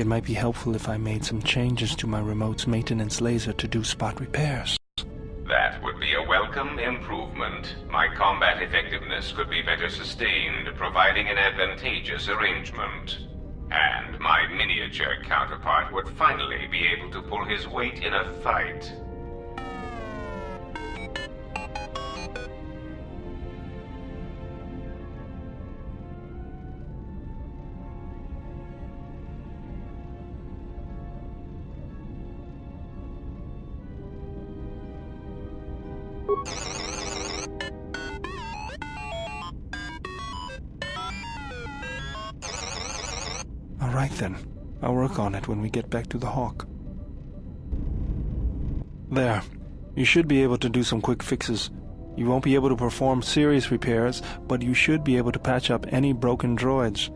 It might be helpful if I made some changes to my remote's maintenance laser to do spot repairs. That would be a welcome improvement. My combat effectiveness could be better sustained, providing an advantageous arrangement. And my miniature counterpart would finally be able to pull his weight in a fight. Alright then, I'll work on it when we get back to the Hawk. There, you should be able to do some quick fixes. You won't be able to perform serious repairs, but you should be able to patch up any broken droids.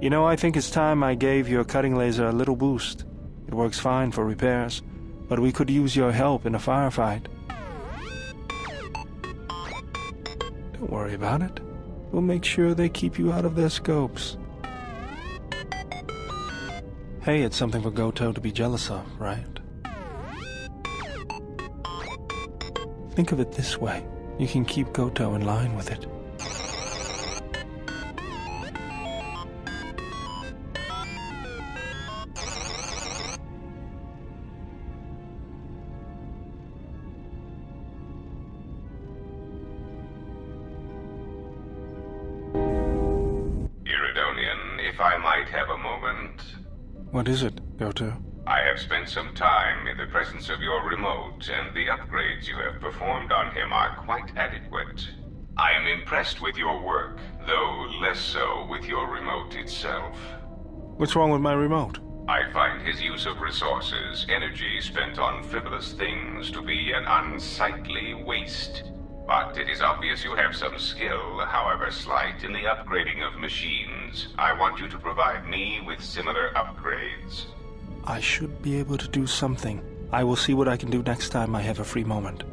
You know, I think it's time I gave your cutting laser a little boost. It works fine for repairs, but we could use your help in a firefight. Don't worry about it. We'll make sure they keep you out of their scopes. Hey, it's something for Goto to be jealous of, right? Think of it this way. You can keep Goto in line with it. If I might have a moment. What is it, Goto? I have spent some time in the presence of your remote, and the upgrades you have performed on him are quite adequate. I am impressed with your work, though less so with your remote itself. What's wrong with my remote? I find his use of resources, energy spent on frivolous things, to be an unsightly waste. But it is obvious you have some skill, however slight, in the upgrading of machines. I want you to provide me with similar upgrades. I should be able to do something. I will see what I can do next time I have a free moment.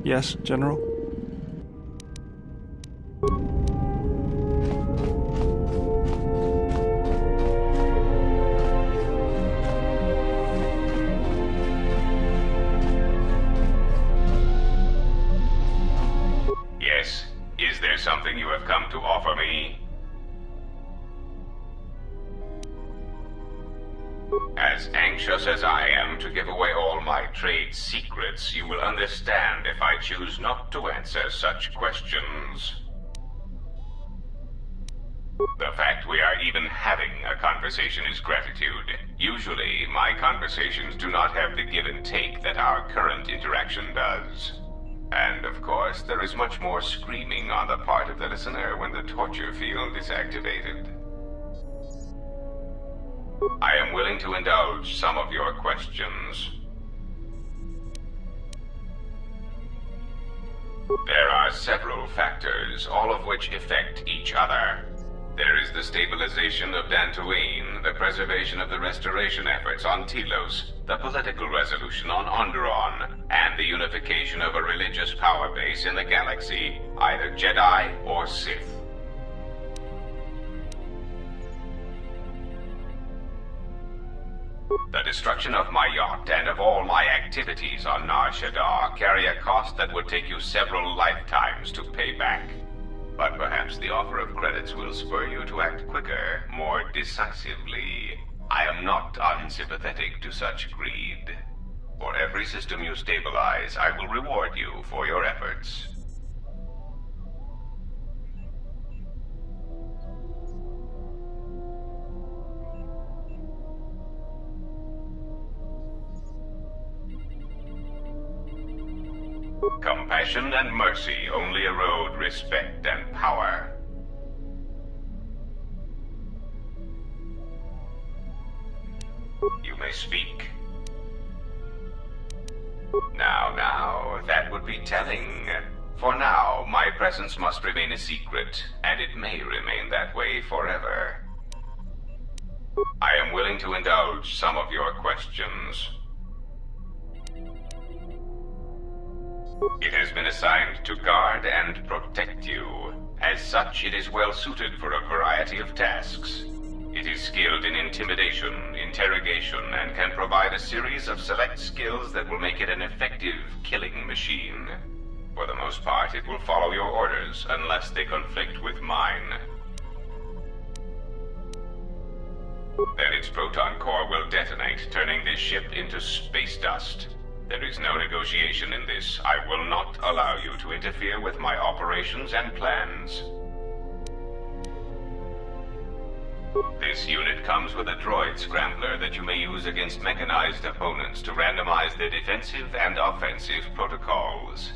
Yes, General? something you have come to offer me? As anxious as I am to give away all my trade secrets, you will understand if I choose not to answer such questions. The fact we are even having a conversation is gratitude. Usually, my conversations do not have the give and take that our current interaction does. And of course, there is much more screaming on the part of the listener when the torture field is activated. I am willing to indulge some of your questions. There are several factors, all of which affect each other. There is the stabilization of Dantooine, the preservation of the restoration efforts on Telos, the political resolution on Onderon, and the unification of a religious power base in the galaxy, either Jedi or Sith. The destruction of my yacht and of all my activities on Nar Shaddaa carry a cost that would take you several lifetimes to pay back. But perhaps the offer of credits will spur you to act quicker, more decisively. I am not unsympathetic to such greed. For every system you stabilize, I will reward you for your efforts. Compassion and mercy only erode respect and power. You may speak. Now, that would be telling. For now, my presence must remain a secret, and it may remain that way forever. I am willing to indulge some of your questions. It has been assigned to guard and protect you. As such, it is well suited for a variety of tasks. It is skilled in intimidation, interrogation, and can provide a series of select skills that will make it an effective killing machine. For the most part, it will follow your orders, unless they conflict with mine. Then its proton core will detonate, turning this ship into space dust. There is no negotiation in this. I will not allow you to interfere with my operations and plans. This unit comes with a droid scrambler that you may use against mechanized opponents to randomize their defensive and offensive protocols.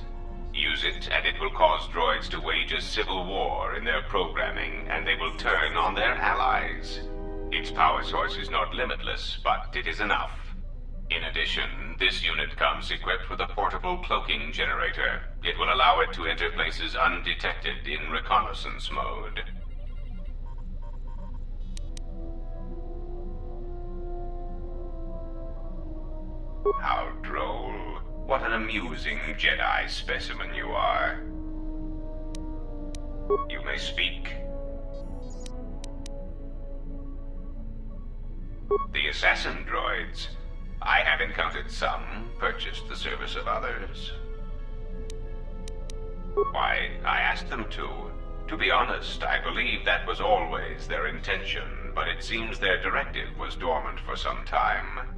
Use it, and it will cause droids to wage a civil war in their programming, and they will turn on their allies. Its power source is not limitless, but it is enough. In addition, this unit comes equipped with a portable cloaking generator. It will allow it to enter places undetected in reconnaissance mode. How droll. What an amusing Jedi specimen you are. You may speak. The assassin droids. I have encountered some, purchased the service of others. Why, I asked them to. To be honest, I believe that was always their intention, but it seems their directive was dormant for some time.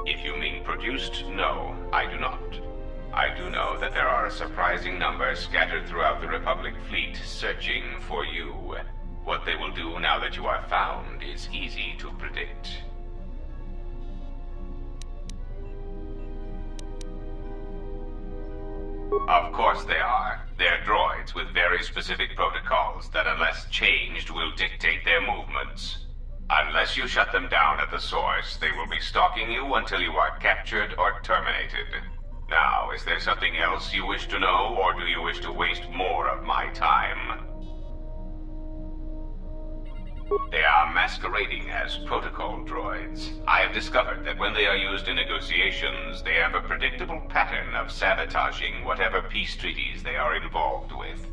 If you mean produced, no, I do not. I do know that there are a surprising number scattered throughout the Republic fleet searching for you. What they will do now that you are found is easy to predict. Of course they are. They're droids with very specific protocols that, unless changed, will dictate their movements. Unless you shut them down at the source, they will be stalking you until you are captured or terminated. Now, is there something else you wish to know, or do you wish to waste more of my time? They are masquerading as protocol droids. I have discovered that when they are used in negotiations, they have a predictable pattern of sabotaging whatever peace treaties they are involved with.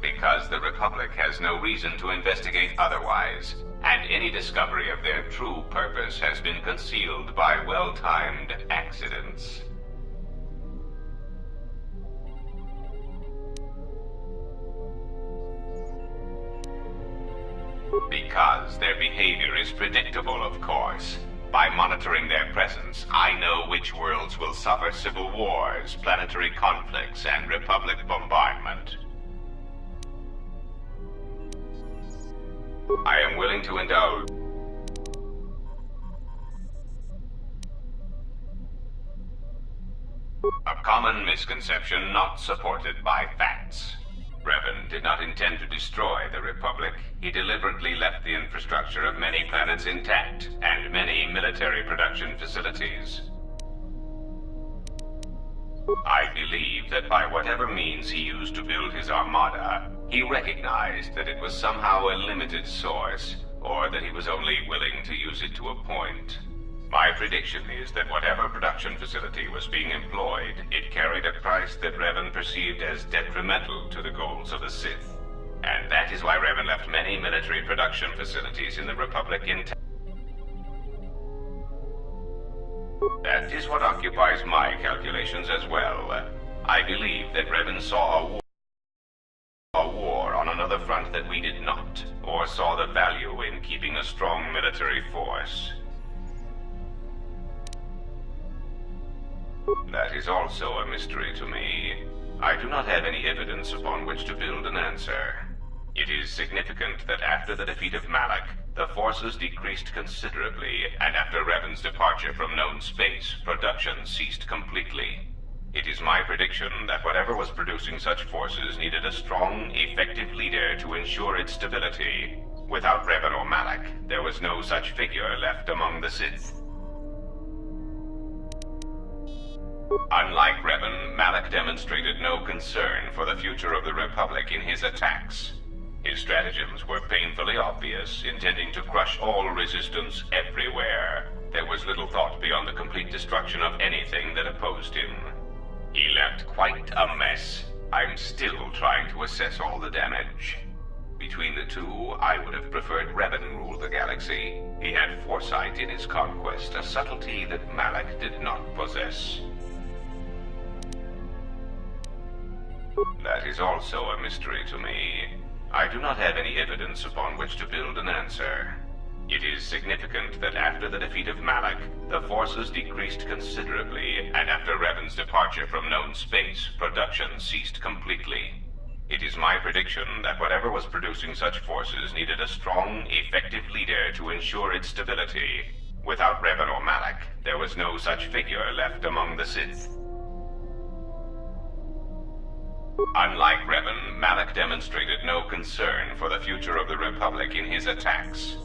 Because the Republic has no reason to investigate otherwise, and any discovery of their true purpose has been concealed by well-timed accidents. their behavior is predictable, of course. By monitoring their presence, I know which worlds will suffer civil wars, planetary conflicts, and Republic bombardment. I am willing to indulge. A common misconception not supported by facts. Revan did not intend to destroy the Republic. He deliberately left the infrastructure of many planets intact, and many military production facilities. I believe that by whatever means he used to build his armada, he recognized that it was somehow a limited source, or that he was only willing to use it to a point. My prediction is that whatever production facility was being employed, it carried a price that Revan perceived as detrimental to the goals of the Sith. And that is why Revan left many military production facilities in the Republic intact. That is what occupies my calculations as well. I believe that Revan saw a war on another front that we did not, or saw the value in keeping a strong military force. That is also a mystery to me. I do not have any evidence upon which to build an answer. It is significant that after the defeat of Malak, the forces decreased considerably, and after Revan's departure from known space, production ceased completely. It is my prediction that whatever was producing such forces needed a strong, effective leader to ensure its stability. Without Revan or Malak, there was no such figure left among the Sith. Unlike Revan, Malak demonstrated no concern for the future of the Republic in his attacks. His stratagems were painfully obvious, intending to crush all resistance everywhere. There was little thought beyond the complete destruction of anything that opposed him. He left quite a mess. I'm still trying to assess all the damage. Between the two, I would have preferred Revan rule the galaxy. He had foresight in his conquest, a subtlety that Malak did not possess. That is also a mystery to me. I do not have any evidence upon which to build an answer. It is significant that after the defeat of Malak, the forces decreased considerably, and after Revan's departure from known space, production ceased completely. It is my prediction that whatever was producing such forces needed a strong, effective leader to ensure its stability. Without Revan or Malak, there was no such figure left among the Sith. Unlike Revan, Malak demonstrated no concern for the future of the Republic in his attacks.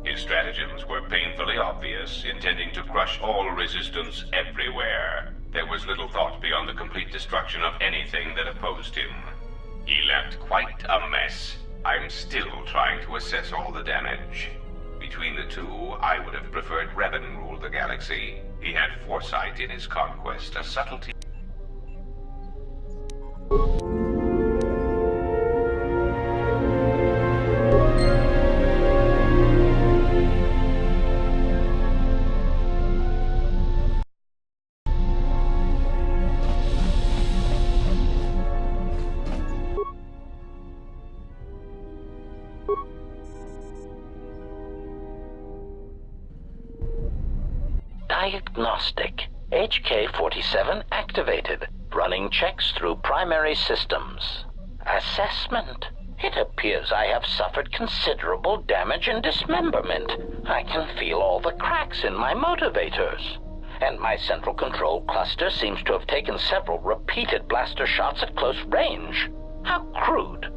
His stratagems were painfully obvious, intending to crush all resistance everywhere. There was little thought beyond the complete destruction of anything that opposed him. He left quite a mess. I'm still trying to assess all the damage. Between the two, I would have preferred Revan rule the galaxy. He had foresight in his conquest, a subtlety. Diagnostic. HK-47 activated. Running checks through primary systems. Assessment. It appears I have suffered considerable damage and dismemberment. I can feel all the cracks in my motivators. And my central control cluster seems to have taken several repeated blaster shots at close range. How crude.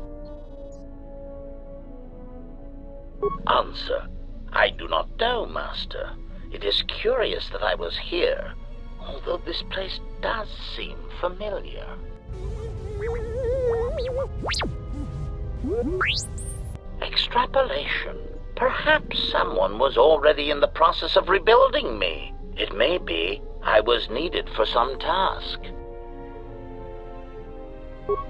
Answer. I do not know, Master. It is curious that I was here, although this place does seem familiar. Extrapolation. Perhaps someone was already in the process of rebuilding me. It may be I was needed for some task.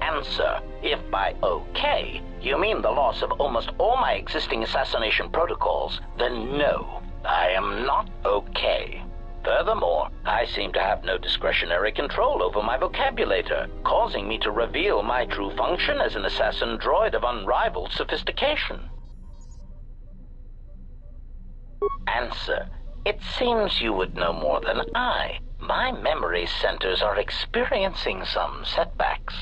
Answer. If by okay you mean the loss of almost all my existing assassination protocols, then no, I am not okay. Furthermore, I seem to have no discretionary control over my vocabulator, causing me to reveal my true function as an assassin droid of unrivaled sophistication. Answer. It seems you would know more than I. My memory centers are experiencing some setbacks.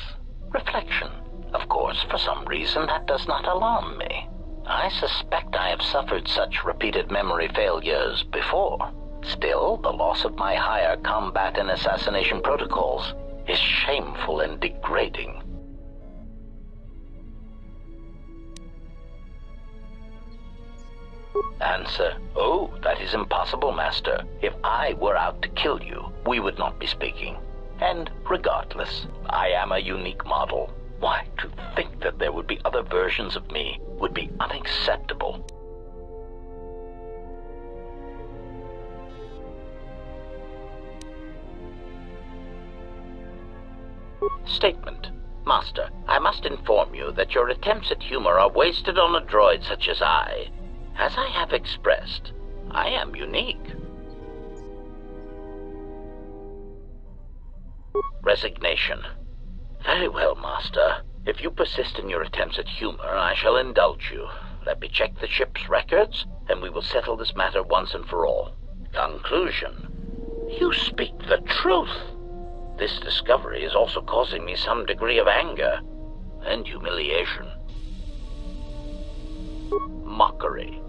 Reflection. Of course, for some reason that does not alarm me. I suspect I have suffered such repeated memory failures before. Still, the loss of my higher combat and assassination protocols is shameful and degrading. Answer. Oh, that is impossible, Master. If I were out to kill you, we would not be speaking. And regardless, I am a unique model. Why, to think that there would be other versions of me would be unacceptable. Statement. Master, I must inform you that your attempts at humor are wasted on a droid such as I. As I have expressed, I am unique. Resignation. Very well, Master. If you persist in your attempts at humor, I shall indulge you. Let me check the ship's records, and we will settle this matter once and for all. Conclusion. You speak the truth. This discovery is also causing me some degree of anger and humiliation. Mockery.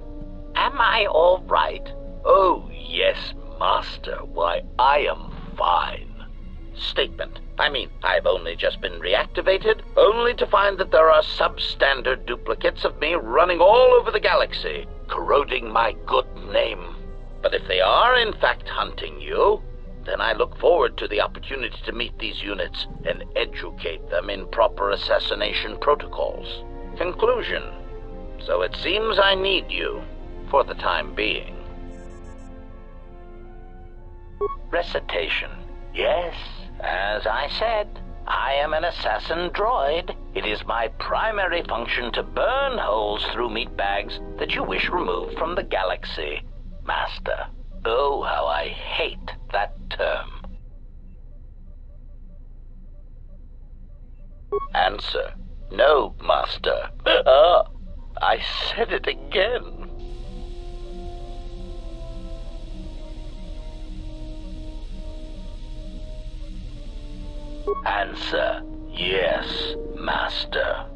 Am I all right? Oh, yes, Master. Why, I am fine. Statement. I mean, I've only just been reactivated, only to find that there are substandard duplicates of me running all over the galaxy, corroding my good name. But if they are in fact hunting you, then I look forward to the opportunity to meet these units and educate them in proper assassination protocols. Conclusion. So it seems I need you, for the time being. Recitation. Yes, as I said, I am an assassin droid. It is my primary function to burn holes through meat bags that you wish removed from the galaxy, Master. Oh, how I hate that term. Answer. No, Master. I said it again. Answer. Yes, Master.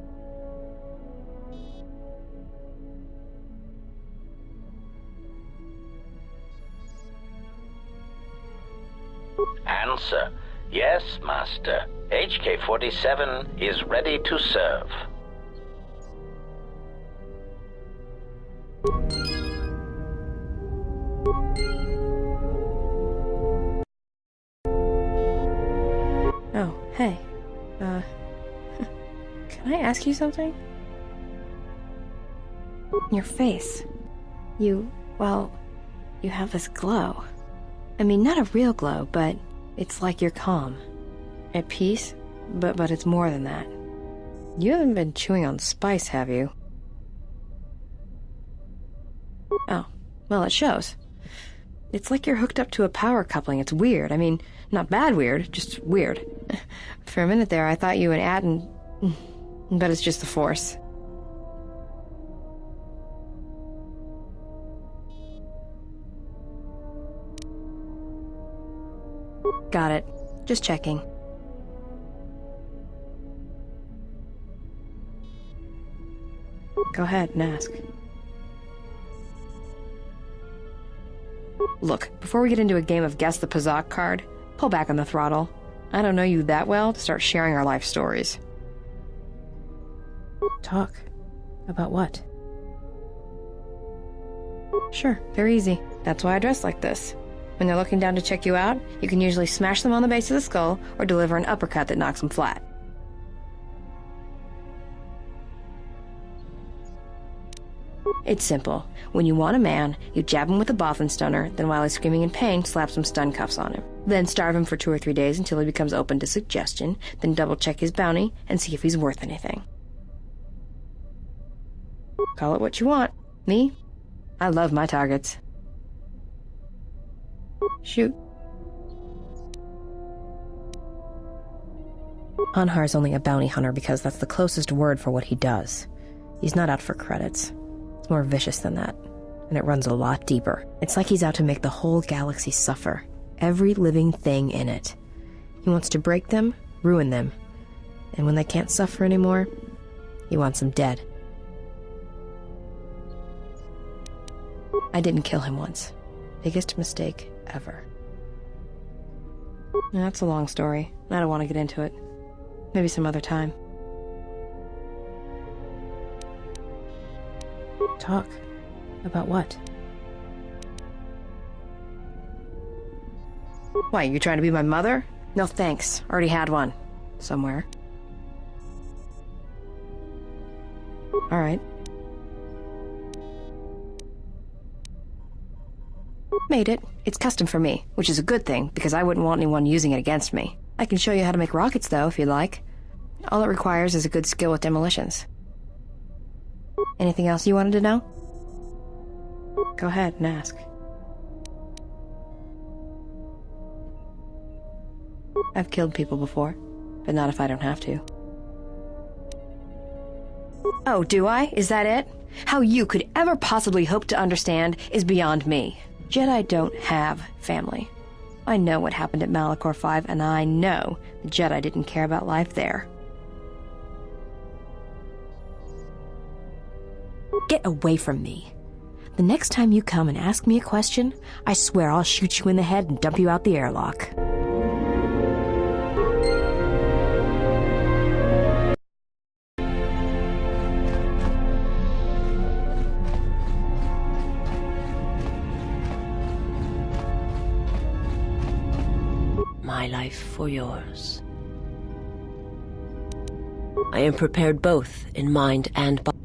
Answer. Yes, Master. HK-47 is ready to serve. Oh, hey. Can I ask you something? Your face. You have this glow. I mean, not a real glow, but it's like you're calm. At peace, but it's more than that. You haven't been chewing on spice, have you? Oh, well, it shows. It's like you're hooked up to a power coupling. It's weird. I mean, not bad weird, just weird. For a minute there, I thought you and Aden... But it's just the Force. Got it. Just checking. Go ahead and ask. Look, before we get into a game of Guess the Pazak card, pull back on the throttle. I don't know you that well to start sharing our life stories. Talk. About what? Sure, very easy. That's why I dress like this. When they're looking down to check you out, you can usually smash them on the base of the skull or deliver an uppercut that knocks them flat. It's simple. When you want a man, you jab him with a Bothan stunner, then while he's screaming in pain, slap some stun cuffs on him. Then starve him for 2 or 3 days until he becomes open to suggestion, then double-check his bounty and see if he's worth anything. Call it what you want. Me? I love my targets. Shoot. Anhar's only a bounty hunter because that's the closest word for what he does. He's not out for credits. It's more vicious than that. and it runs a lot deeper. It's like he's out to make the whole galaxy suffer. Every living thing in it. He wants to break them, ruin them. And when they can't suffer anymore, he wants them dead. I didn't kill him once. Biggest mistake ever. That's a long story. I don't want to get into it. Maybe some other time. Talk. About what? Why, you trying to be my mother? No thanks. Already had one. Somewhere. Alright. Made it. It's custom for me, which is a good thing, because I wouldn't want anyone using it against me. I can show you how to make rockets, though, if you'd like. All it requires is a good skill with demolitions. Anything else you wanted to know? Go ahead and ask. I've killed people before, but not if I don't have to. Oh, do I? Is that it? How you could ever possibly hope to understand is beyond me. Jedi don't have family. I know what happened at Malachor V, and I know the Jedi didn't care about life there. Get away from me. The next time you come and ask me a question, I swear I'll shoot you in the head and dump you out the airlock. My life for yours. I am prepared both in mind and body.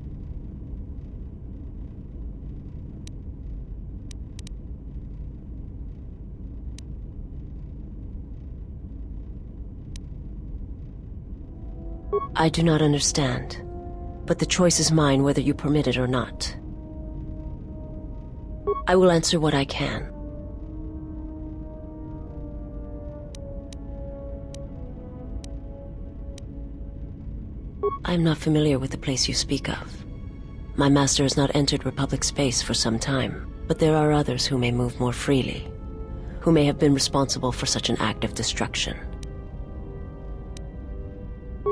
I do not understand, but the choice is mine whether you permit it or not. I will answer what I can. I am not familiar with the place you speak of. My master has not entered Republic space for some time, but there are others who may move more freely, who may have been responsible for such an act of destruction.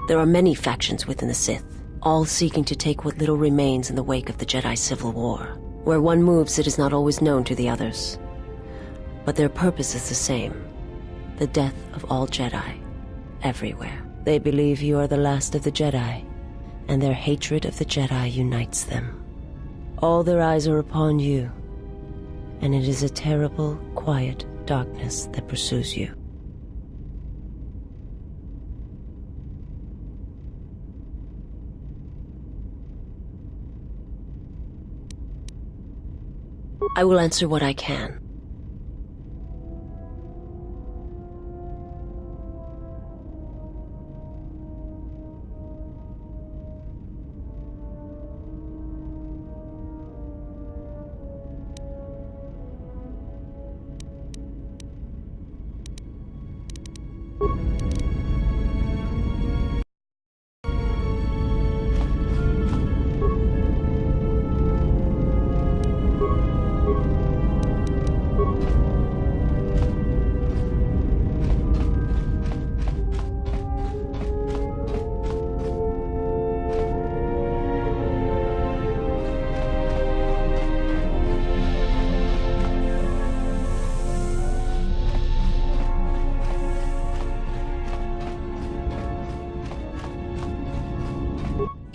There are many factions within the Sith, all seeking to take what little remains in the wake of the Jedi Civil War. Where one moves, it is not always known to the others. But their purpose is the same: the death of all Jedi, everywhere. They believe you are the last of the Jedi, and their hatred of the Jedi unites them. All their eyes are upon you, and it is a terrible, quiet darkness that pursues you. I will answer what I can.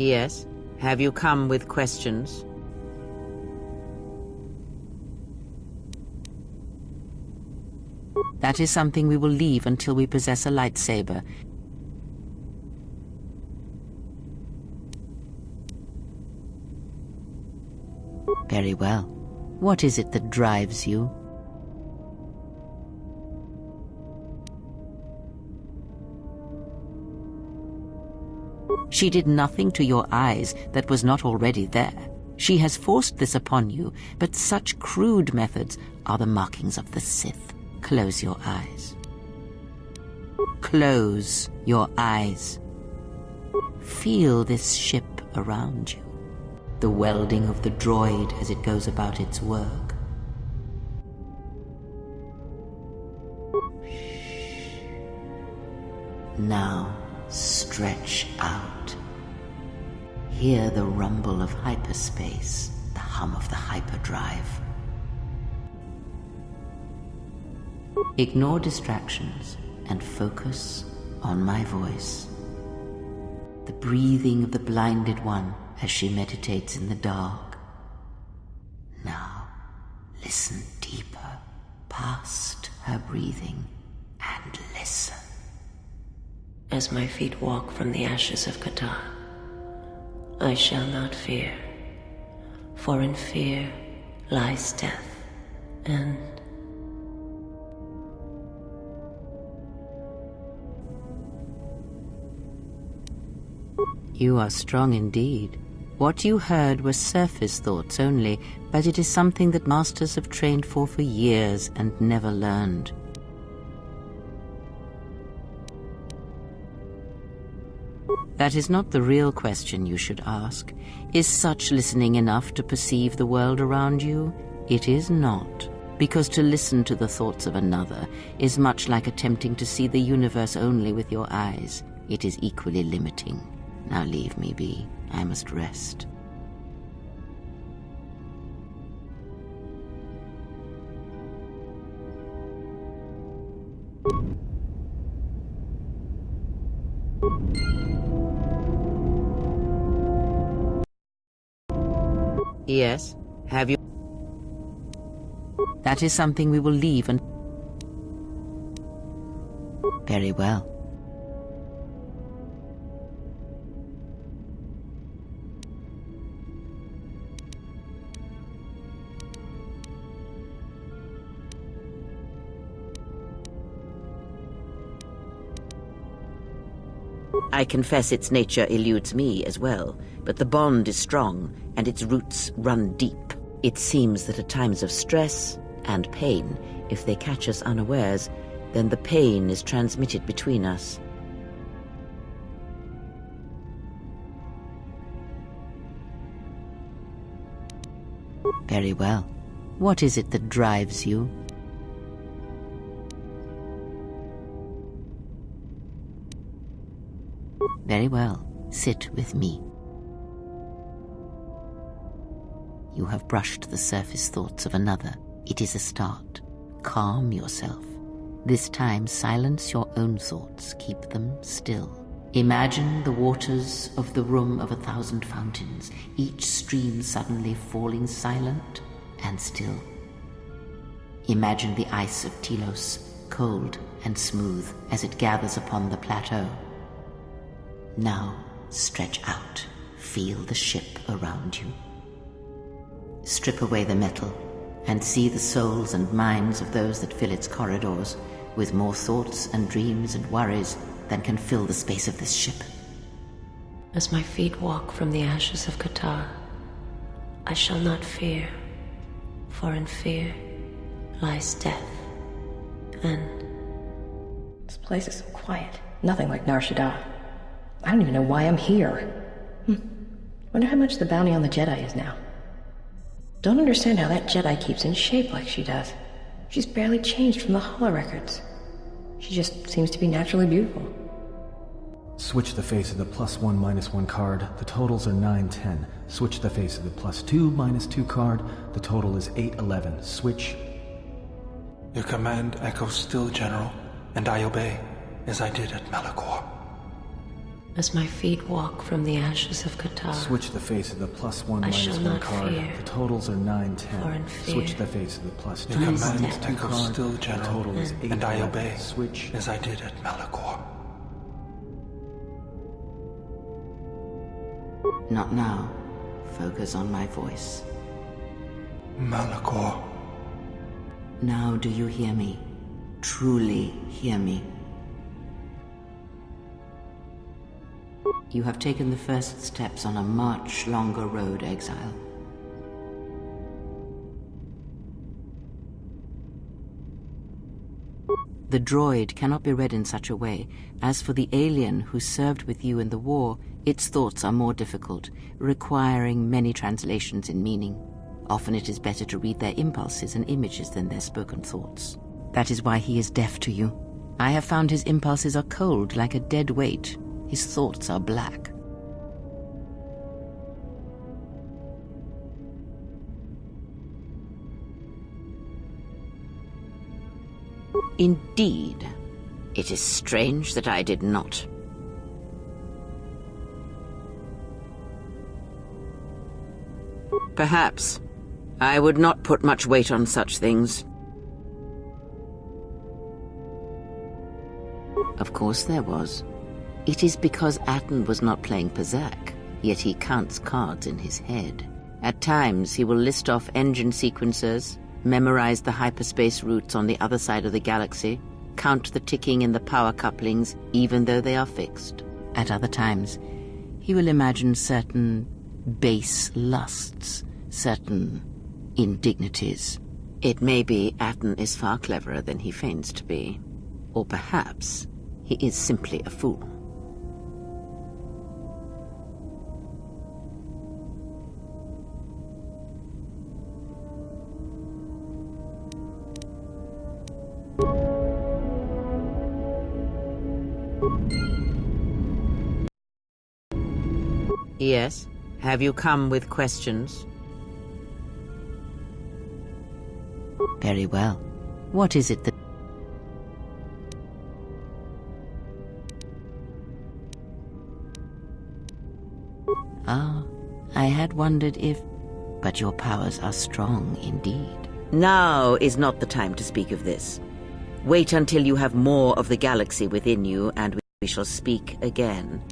Yes? Have you come with questions? That is something we will leave until we possess a lightsaber. Very well. What is it that drives you? She did nothing to your eyes that was not already there. She has forced this upon you, but such crude methods are the markings of the Sith. Close your eyes. Close your eyes. Feel this ship around you. the welding of the droid as it goes about its work. Now, stretch out. Hear the rumble of hyperspace, the hum of the hyperdrive. Ignore distractions and focus on my voice. The breathing of the blinded one as she meditates in the dark. Now, listen deeper, past her breathing, and listen. As my feet walk from the ashes of Qatar, I shall not fear, for in fear lies death, and you are strong indeed. What you heard were surface thoughts only, but it is something that masters have trained for years and never learned. That is not the real question you should ask. Is such listening enough to perceive the world around you? It is not, because to listen to the thoughts of another is much like attempting to see the universe only with your eyes. It is equally limiting. Now leave me be. I must rest. Yes, have you? That is something we will leave and... Very well. I confess its nature eludes me as well, but the bond is strong, and its roots run deep. It seems that at times of stress and pain, if they catch us unawares, then the pain is transmitted between us. Very well. What is it that drives you? Very well. Sit with me. You have brushed the surface thoughts of another. It is a start. Calm yourself. This time, silence your own thoughts. Keep them still. Imagine the waters of the room of 1,000 fountains, each stream suddenly falling silent and still. Imagine the ice of Telos, cold and smooth as it gathers upon the plateau. Now, stretch out. Feel the ship around you. Strip away the metal and see the souls and minds of those that fill its corridors with more thoughts and dreams and worries than can fill the space of this ship. as my feet walk from the ashes of Qatar, I shall not fear, for in fear lies death, and... This place is so quiet. Nothing like Nar Shaddaa. I don't even know why I'm here. Wonder how much the bounty on the Jedi is now. Don't understand how that Jedi keeps in shape like she does. She's barely changed from the holorecords. She just seems to be naturally beautiful. Switch the face of the +1 -1 card. The totals are 9-10. Switch the face of the +2 -2 card. The total is 8-11. Switch. Your command echoes still, General, and I obey, as I did at Malachor. As my feet walk from the ashes of Qatar, Switch the face of the +1 I shall -1 not card. fear, The totals are 9-10. for in fear Switch the face of the +2 Your command -2 echoes card. still, The General, total is 8 and I obey, Switch. as I did at Malachor. Not now. Focus on my voice. Malachor. Now do you hear me? Truly hear me? You have taken the first steps on a much longer road, exile. The droid cannot be read in such a way. As for the alien who served with you in the war, its thoughts are more difficult, requiring many translations in meaning. Often it is better to read their impulses and images than their spoken thoughts. That is why he is deaf to you. I have found his impulses are cold, like a dead weight. His thoughts are black. Indeed. It is strange that I did not. Perhaps. I would not put much weight on such things. Of course there was. It is because Atten was not playing Pazak, yet he counts cards in his head. At times he will list off engine sequencers, memorize the hyperspace routes on the other side of the galaxy, count the ticking in the power couplings, even though they are fixed. At other times, he will imagine certain base lusts, certain indignities. It may be Atten is far cleverer than he feigns to be. Or perhaps he is simply a fool. Yes? Have you come with questions? Very well. What is it that... Ah, I had wondered if... But your powers are strong indeed. Now is not the time to speak of this. Wait until you have more of the galaxy within you, and we shall speak again.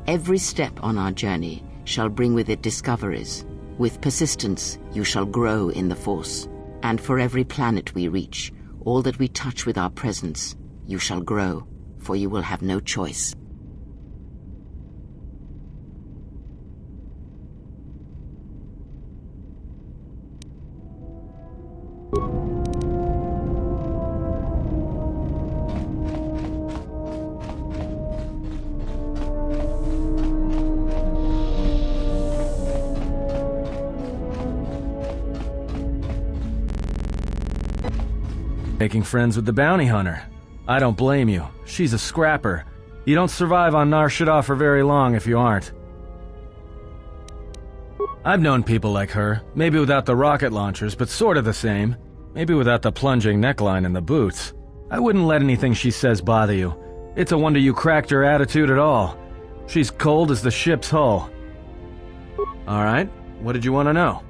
Every step on our journey shall bring with it discoveries. With persistence, you shall grow in the Force. And for every planet we reach, all that we touch with our presence, you shall grow, for you will have no choice. Making friends with the bounty hunter. I don't blame you. She's a scrapper. You don't survive on Nar Shaddaa for very long if you aren't. I've known people like her, maybe without the rocket launchers, but sort of the same. Maybe without the plunging neckline and the boots. I wouldn't let anything she says bother you. It's a wonder you cracked her attitude at all. She's cold as the ship's hull. Alright, what did you want to know?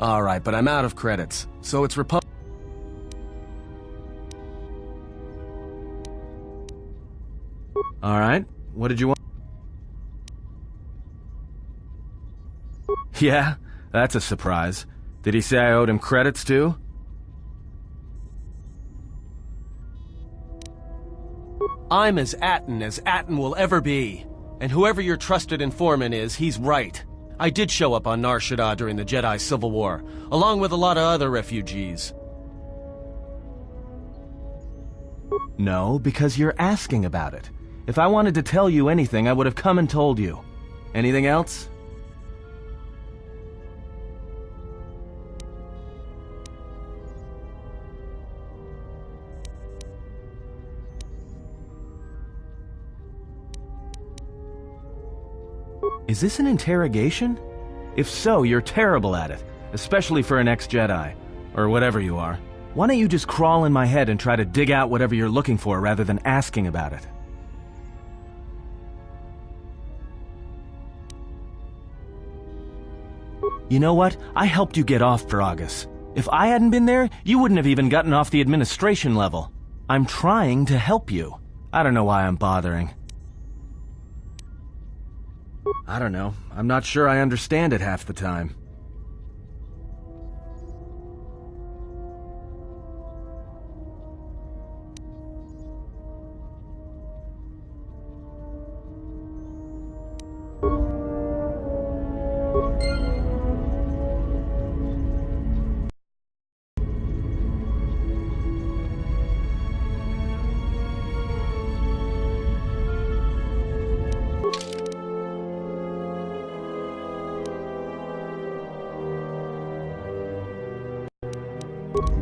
Alright, but I'm out of credits, so it's Alright, what did you want? Yeah, that's a surprise. Did he say I owed him credits too? I'm as Atten will ever be. And whoever your trusted informant is, he's right. I did show up on Nar Shaddaa during the Jedi Civil War, along with a lot of other refugees. No, because you're asking about it. If I wanted to tell you anything, I would have come and told you. Anything else? Is this an interrogation? If so, you're terrible at it, especially for an ex-Jedi, or whatever you are. Why don't you just crawl in my head and try to dig out whatever you're looking for rather than asking about it? You know what? I helped you get off Peragus. If I hadn't been there, you wouldn't have even gotten off the administration level. I'm trying to help you. I don't know why I'm bothering. I don't know. I'm not sure I understand it half the time. you.